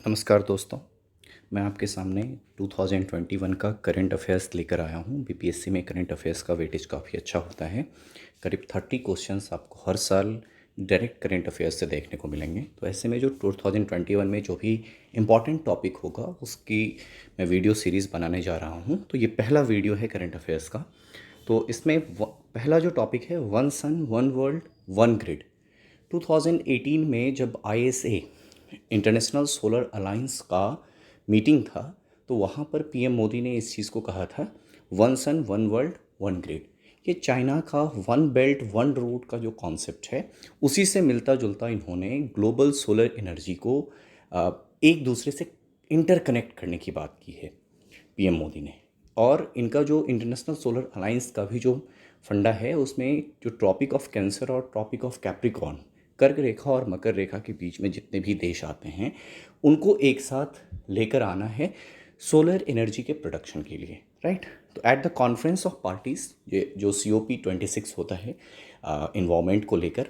नमस्कार दोस्तों। मैं आपके सामने 2021 का करंट अफेयर्स लेकर आया हूँ। बीपीएससी में करंट अफेयर्स का वेटेज काफ़ी अच्छा होता है। करीब 30 क्वेश्चंस आपको हर साल डायरेक्ट करंट अफेयर्स से देखने को मिलेंगे। तो ऐसे में जो 2021 में जो भी इम्पॉर्टेंट टॉपिक होगा उसकी मैं वीडियो सीरीज़ बनाने जा रहा हूँ। तो ये पहला वीडियो है करंट अफेयर्स का। तो इसमें पहला जो टॉपिक है one sun one world one grid. 2018 में जब आईएसए इंटरनेशनल सोलर अलायंस का मीटिंग था, तो वहाँ पर पीएम मोदी ने इस चीज़ को कहा था, one sun one world one grid. ये चाइना का वन बेल्ट वन रोड का जो कॉन्सेप्ट है, उसी से मिलता जुलता इन्होंने ग्लोबल सोलर एनर्जी को एक दूसरे से इंटरकनेक्ट करने की बात की है पीएम मोदी ने। और इनका जो इंटरनेशनल सोलर अलायंस का भी जो फंडा है, उसमें जो ट्रॉपिक ऑफ कैंसर और ट्रॉपिक ऑफ कैप्रिकॉर्न, कर्क रेखा और मकर रेखा के बीच में जितने भी देश आते हैं, उनको एक साथ लेकर आना है सोलर एनर्जी के प्रोडक्शन के लिए, राइट। तो at the conference of parties, ये जो COP26 होता है इन्वायरमेंट को लेकर,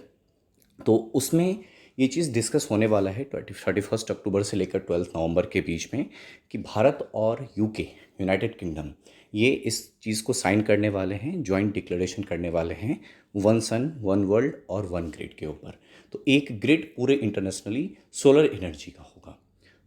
तो उसमें ये चीज़ डिस्कस होने वाला है 31 अक्टूबर से लेकर 12 नवंबर के बीच में, कि भारत और यूके, यूनाइटेड किंगडम, ये इस चीज़ को साइन करने वाले हैं, जॉइंट डिक्लेरेशन करने वाले हैं वन सन वन वर्ल्ड और वन ग्रिड के ऊपर। तो एक ग्रिड पूरे इंटरनेशनली सोलर एनर्जी का होगा।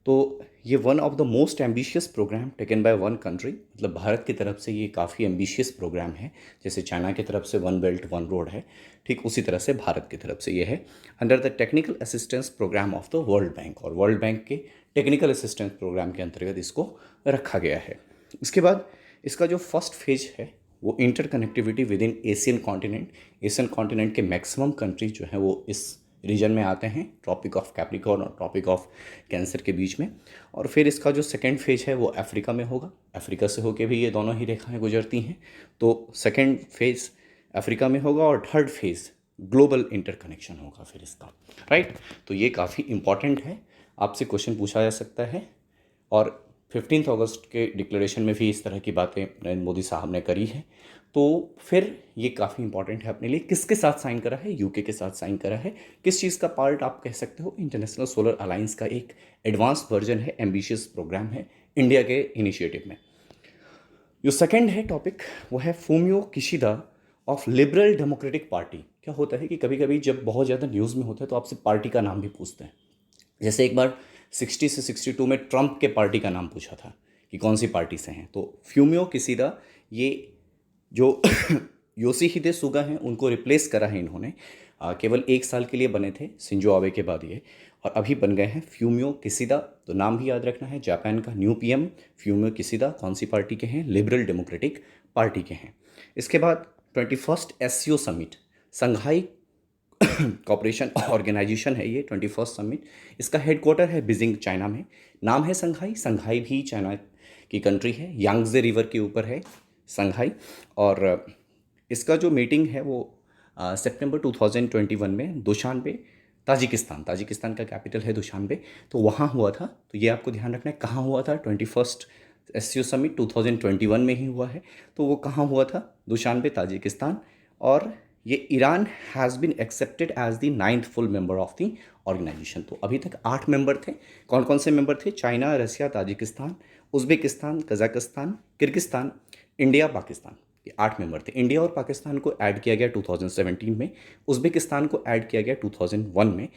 तो ये one of the most ambitious programme taken by one country, मतलब भारत की तरफ से ये काफ़ी एम्बिशियस प्रोग्राम है। जैसे चाइना की तरफ से वन बेल्ट वन रोड है, ठीक उसी तरह से भारत की तरफ से ये है under the technical assistance programme of the world bank, और वर्ल्ड बैंक के टेक्निकल असिस्टेंस प्रोग्राम के अंतर्गत इसको रखा गया है। इसके बाद इसका जो फर्स्ट फेज है वो inter connectivity with in Asian continent. Asian continent के मैक्सिमम कंट्रीज जो हैं वो इस रीजन में आते हैं, ट्रॉपिक ऑफ कैप्रिकॉर्न और ट्रॉपिक ऑफ कैंसर के बीच में। और फिर इसका जो सेकेंड फेज है वो अफ्रीका में होगा। अफ्रीका से होके भी ये दोनों ही रेखाएं गुजरती हैं, तो सेकेंड फेज अफ्रीका में होगा और थर्ड फेज ग्लोबल इंटरकनेक्शन होगा फिर इसका, राइट। तो ये काफ़ी इंपॉर्टेंट है, आपसे क्वेश्चन पूछा जा सकता है। और 15 अगस्त के डिक्लेरेशन में भी इस तरह की बातें नरेंद्र मोदी साहब ने करी है। तो फिर ये काफ़ी इंपॉर्टेंट है अपने लिए। किसके साथ साइन करा है? यूके के साथ साइन करा है। किस चीज़ का पार्ट आप कह सकते हो? इंटरनेशनल सोलर अलायंस का एक एडवांस वर्जन है, एम्बिशियस प्रोग्राम है इंडिया के इनिशिएटिव में। जो सेकंड है टॉपिक, वो है Fumio Kishida of liberal democratic party. क्या होता है कि कभी कभी जब बहुत ज़्यादा न्यूज़ में होता है तो आपसे पार्टी का नाम भी पूछते हैं। जैसे एक बार 60 से 62 में ट्रंप के पार्टी का नाम पूछा था कि कौन सी पार्टी से हैं, तो फ्यूमियो किशिदा, ये जो योशिहिदे सुगा हैं उनको रिप्लेस करा है इन्होंने। केवल 1 साल के लिए बने थे शिंजो आबे के बाद ये, और अभी बन गए हैं फ्यूमियो किशिदा। तो नाम भी याद रखना है, जापान का न्यू पीएम फ्यूमियो किशिदा कौन सी पार्टी के हैं? लिबरल डेमोक्रेटिक पार्टी के हैं। इसके बाद 21st SCO समिट, संघाई कॉपरेशन ऑर्गेनाइजेशन है ये 21st समिट। इसका हेडक्वार्टर है बीजिंग, चाइना में। नाम है संघाई, संघाई भी चाइना की कंट्री है, यांगजे रिवर के ऊपर है संघाई। और इसका जो मीटिंग है वो सितंबर 2021 में दुशानबे, ताजिकिस्तान, ताजिकिस्तान का कैपिटल है दुशानबे, तो वहाँ हुआ था। तो ये आपको ध्यान रखना है कहाँ हुआ था। 21st SCO समिट 2021 में ही हुआ है। तो वो कहाँ हुआ था? Dushanbe, Tajikistan. और ये Iran has been accepted as the 9th full member of the organisation. तो अभी तक 8 मेंबर थे। कौन कौन से मेंबर थे? China, Russia, Tajikistan, Uzbekistan, Kazakhstan, Kyrgyzstan, India, Pakistan. ये 8 मेंबर थे। इंडिया और पाकिस्तान को ऐड किया गया 2017 में, उज़्बेकिस्तान को ऐड किया गया 2001 में।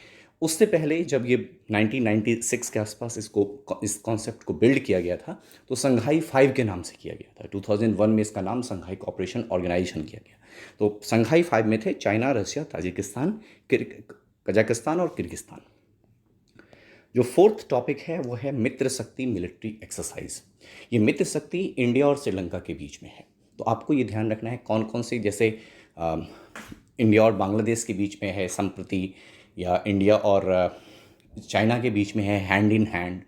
उससे पहले जब ये 1996 के आसपास इस कॉन्सेप्ट को बिल्ड किया गया था, तो संघाई 5 के नाम से किया गया था। 2001 में इसका नाम संघाई कॉपरेशन ऑर्गेनाइजेशन किया गया। तो संघाई 5 में थे चाइना, रसिया, ताजिकिस्तान, कजाकिस्तान और किर्गिस्तान। जो फोर्थ टॉपिक है वो है मित्र शक्ति मिलिट्री एक्सरसाइज। ये मित्र शक्ति इंडिया और श्रीलंका के बीच में है। तो आपको ये ध्यान रखना है कौन कौन सी, जैसे इंडिया और बांग्लादेश के बीच में है संप्रति, या इंडिया और चाइना के बीच में है hand in hand,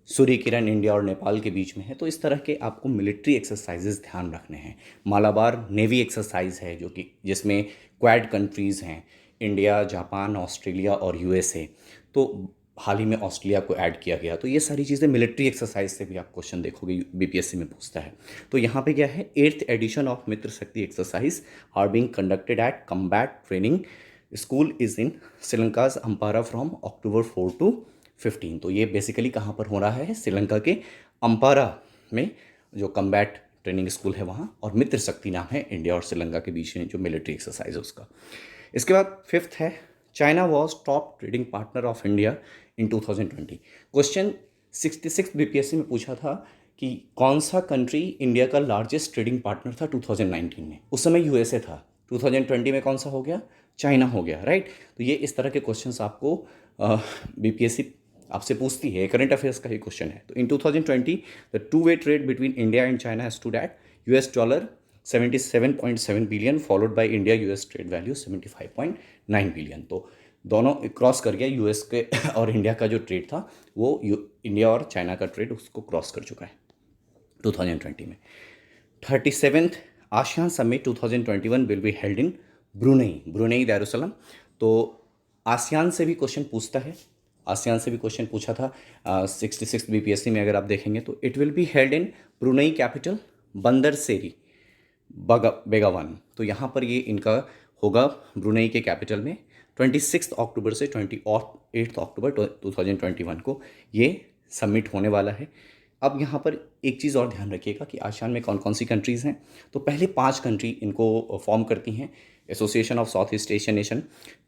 Surya Kiran India और नेपाल के बीच में है। तो इस तरह के आपको मिलिट्री एक्सरसाइजेज ध्यान रखने हैं। मालाबार नेवी एक्सरसाइज है जो कि जिसमें क्वाड कंट्रीज़ हैं, इंडिया, जापान, ऑस्ट्रेलिया और यूएसए। तो हाल ही में ऑस्ट्रेलिया को ऐड किया गया। तो ये सारी चीज़ें मिलिट्री एक्सरसाइज से भी आप क्वेश्चन देखोगे, बीपीएससी में पूछता है। तो यहाँ पे क्या है? 8th addition of Mitra Shakti exercise are being conducted at combat training school is in Sri Lanka's Ampara from October 4 to 15। तो ये बेसिकली कहाँ पर हो रहा है, श्रीलंका के अम्पारा में जो कम्बैट ट्रेनिंग स्कूल है वहाँ, और मित्र शक्ति नाम है इंडिया और श्रीलंका के बीच में जो मिलिट्री एक्सरसाइज है उसका। इसके बाद फिफ्थ है, China was top trading partner of India in 2020। Question 66 BPSC में पूछा था कि कौन सा कंट्री इंडिया का लार्जेस्ट ट्रेडिंग पार्टनर था 2019 में। उस समय यूएसए था, 2020 में कौन सा हो गया, चाइना हो गया, राइट। तो ये इस तरह के क्वेश्चंस आपको बीपीएससी आपसे पूछती है, करंट अफेयर्स का ही क्वेश्चन है। तो इन 2020 the two way trade between India and China has stood at $77.7 billion, followed by India US trade value 75.9 billion. तो दोनों क्रॉस कर गया, यूएस के और इंडिया का जो ट्रेड था वो इंडिया और चाइना का ट्रेड उसको क्रॉस कर चुका है 2020 में। 37th ASEAN summit 2021 will be held in Brunei Darussalam. तो आसियान से भी क्वेश्चन पूछता है, आसियान से भी क्वेश्चन पूछा था 66 बीपीएससी में अगर आप देखेंगे तो। It will be held in Brunei capital बंदर सेरी बेगावन। तो यहाँ पर ये इनका होगा ब्रुनेई के कैपिटल में 26 अक्टूबर से 28 अक्टूबर 2021 को ये समिट होने वाला है। अब यहाँ पर एक चीज़ और ध्यान रखिएगा कि आसियान में कौन कौन सी कंट्रीज़ हैं। तो पहले 5 कंट्री इनको फॉर्म करती हैं association of south east Asian nation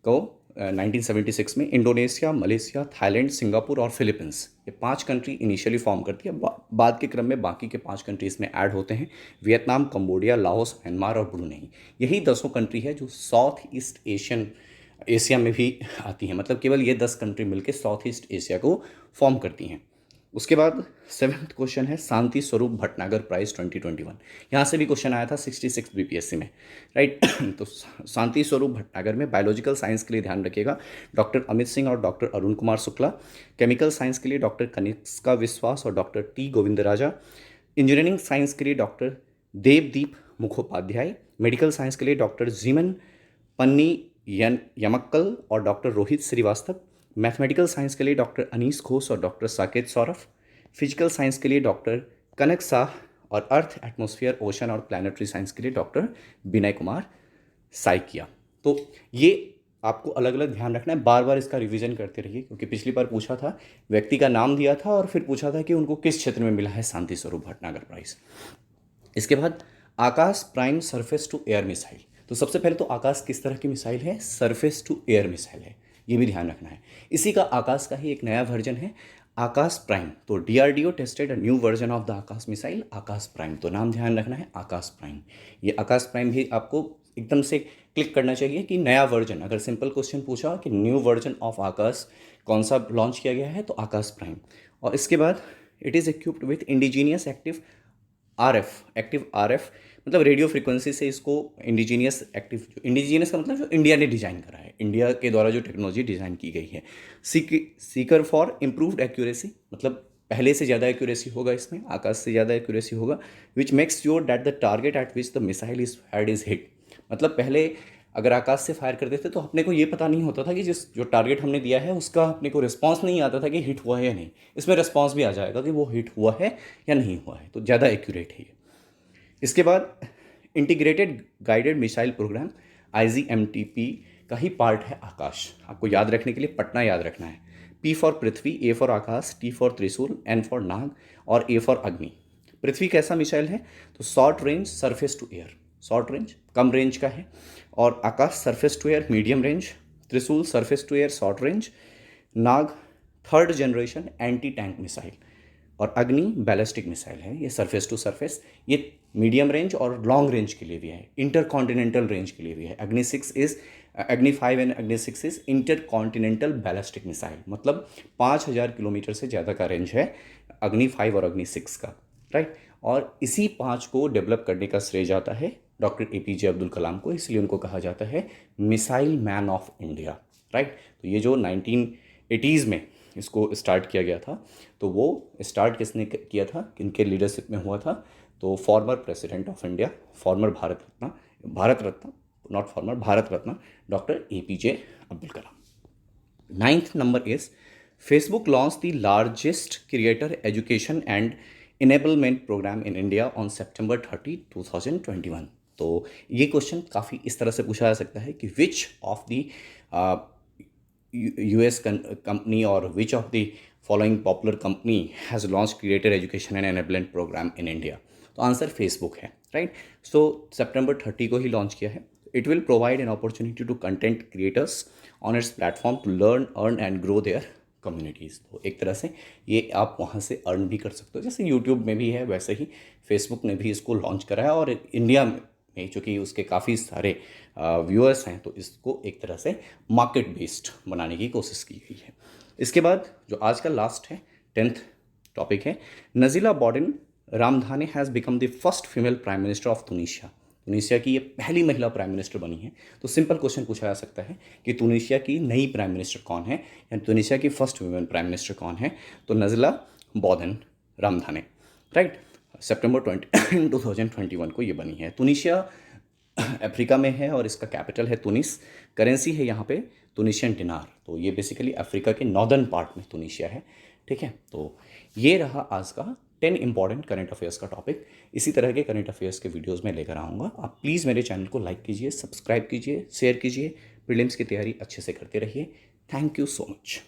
को 1976 में। इंडोनेशिया, मलेशिया, थाईलैंड, सिंगापुर और फिलीपींस, ये 5 कंट्री इनिशियली फॉर्म करती है। बाद के क्रम में बाकी के 5 कंट्रीज़ में ऐड होते हैं, वियतनाम, कंबोडिया, लाओस, म्यांमार और ब्रुनेई। यही 10 कंट्री है जो साउथ ईस्ट एशिया में भी आती हैं। मतलब केवल ये 10 कंट्री मिलकर साउथ ईस्ट एशिया को फॉर्म करती हैं। उसके बाद 7th क्वेश्चन है शांति स्वरूप भटनागर प्राइज़ 2021। यहाँ से भी क्वेश्चन आया था 66 बीपीएससी में, राइट। तो शांति स्वरूप भटनागर में बायोलॉजिकल साइंस के लिए ध्यान रखिएगा डॉक्टर अमित सिंह और doctor Arun Kumar Shukla, chemical science के लिए डॉक्टर कनिष्का विश्वास और doctor T Govindaraja, engineering science के लिए doctor Debdeep Mukhopadhyay, medical science के लिए डॉक्टर जीमन पन्नी यमक्कल और doctor Rohit Srivastava, mathematical science के लिए डॉक्टर अनीस घोष और doctor Saket Saurabh, physical science के लिए डॉक्टर कनक शाह और अर्थ एटमॉस्फेयर ओशन और प्लानिटरी साइंस के लिए डॉक्टर विनय कुमार साइकिया। तो ये आपको अलग अलग ध्यान रखना है, बार बार इसका रिवीजन करते रहिए, क्योंकि पिछली बार पूछा था, व्यक्ति का नाम दिया था और फिर पूछा था कि उनको किस क्षेत्र में मिला है शांति स्वरूप भटनागर प्राइज़। इसके बाद Akash prime surface to air missile. तो सबसे पहले तो आकाश किस तरह की मिसाइल है, सरफेस टू एयर मिसाइल है, ये भी ध्यान रखना है। इसी का आकाश का ही एक नया वर्जन है आकाश प्राइम। तो DRDO tested a new version of the Akash missile Akash prime. तो नाम ध्यान रखना है आकाश प्राइम। ये आकाश प्राइम भी आपको एकदम से क्लिक करना चाहिए कि नया वर्जन, अगर सिंपल क्वेश्चन पूछा कि न्यू वर्जन ऑफ आकाश कौन सा लॉन्च किया गया है तो आकाश प्राइम। और इसके बाद it is equipped with indigenous active RF, मतलब रेडियो फ्रिक्वेंसी से इसको इंडिजीनियस का मतलब जो इंडिया ने डिज़ाइन करा है, इंडिया के द्वारा जो टेक्नोलॉजी डिज़ाइन की गई है। सीकर फॉर इम्प्रूव्ड एक्यूरेसी, मतलब पहले से ज़्यादा एक्यूरेसी होगा इसमें, आकाश से ज़्यादा एक्यूरेसी होगा। Which makes sure that the target eight which the missile is fired is hit. मतलब पहले अगर आकाश से फायर करते थे तो अपने को ये पता नहीं होता था कि जो टारगेट हमने दिया है उसका अपने को रिस्पांस नहीं आता था कि हिट हुआ है या नहीं। इसमें रिस्पांस भी आ जाएगा कि वो हिट हुआ है या नहीं हुआ है, तो ज़्यादा एक्यूरेट है ये। इसके बाद integrated guided missile programme IGMTP का ही पार्ट है आकाश। आपको याद रखने के लिए पटना याद रखना है। P for Prithvi, A for Akash, T for Trishul, N for Nag और A फॉर अग्नि। पृथ्वी कैसा मिसाइल है, तो short range surface to air, short range कम रेंज का है, और Akash surface to air medium range, Trishul surface to air short range, Nag 3rd generation anti tank missile, और Agni ballistic missile है। ये सरफेस टू सरफेस, ये मीडियम रेंज और लॉन्ग रेंज के लिए भी है, इंटरकॉन्टिनेंटल रेंज के लिए भी है। अग्नि 5 एंड अग्नि 6 इज इंटरकॉन्टिनेंटल बैलिस्टिक मिसाइल, मतलब 5000 किलोमीटर से ज़्यादा का रेंज है अग्नि 5 और अग्नि 6 का, राइट। और इसी 5 को डेवलप करने का श्रेय जाता है डॉक्टर APJ अब्दुल कलाम को, इसलिए उनको कहा जाता है missile man of India, right. तो ये जो 1980s में इसको स्टार्ट किया गया था, तो वो स्टार्ट किसने किया था, किनके लीडरशिप में हुआ था, तो former president of India, former Bharat Ratna doctor APJ Abdul Kalam. 9th number is Facebook launch the largest creator education and enablement programme in India on September 30, 2021। तो ये क्वेश्चन काफ़ी इस तरह से पूछा जा सकता है कि which of the US company or which of the following popular company has launched creator education and enablement program in India? तो आंसर फेसबुक है, राइट. सो सितंबर 30 को ही लॉन्च किया है. It will provide an opportunity to content creators on its platform to learn earn and grow their communities. तो एक तरह से ये आप वहाँ से अर्न भी कर सकते हो, जैसे यूट्यूब में भी है वैसे ही फेसबुक ने भी इसको लॉन्च करा है. और इंडिया में चूँकि उसके काफ़ी सारे व्यूअर्स हैं, तो इसको एक तरह से मार्केट बेस्ड बनाने की कोशिश की गई है. इसके बाद जो आज का लास्ट है 10th टॉपिक है, Najla Bouden Romdhane has become the first female prime minister of Tunisia. Tunisia की ये पहली महिला प्राइम मिनिस्टर बनी है. तो सिंपल क्वेश्चन पूछा जा सकता है कि तुनीशिया की नई प्राइम मिनिस्टर कौन है, या तुनीशिया की फर्स्ट वुमेन प्राइम मिनिस्टर कौन है. तो नज़ीला बोर्डन रामधाने, राइट. सितंबर 2021 को ये बनी है. तुनीशिया अफ्रीका में है और इसका कैपिटल है तुनिस. करेंसी है यहाँ पे तुनिशियन दिनार. तो ये बेसिकली अफ्रीका के नॉर्दर्न पार्ट में तुनीशिया है, ठीक है. तो ये रहा आज का 10 इंपॉर्टेंट करंट अफेयर्स का टॉपिक. इसी तरह के करंट अफेयर्स के वीडियोस में लेकर आऊँगा. आप प्लीज़ मेरे चैनल को लाइक कीजिए, सब्सक्राइब कीजिए, शेयर कीजिए. प्रीलिम्स की तैयारी अच्छे से करते रहिए. Thank you so much.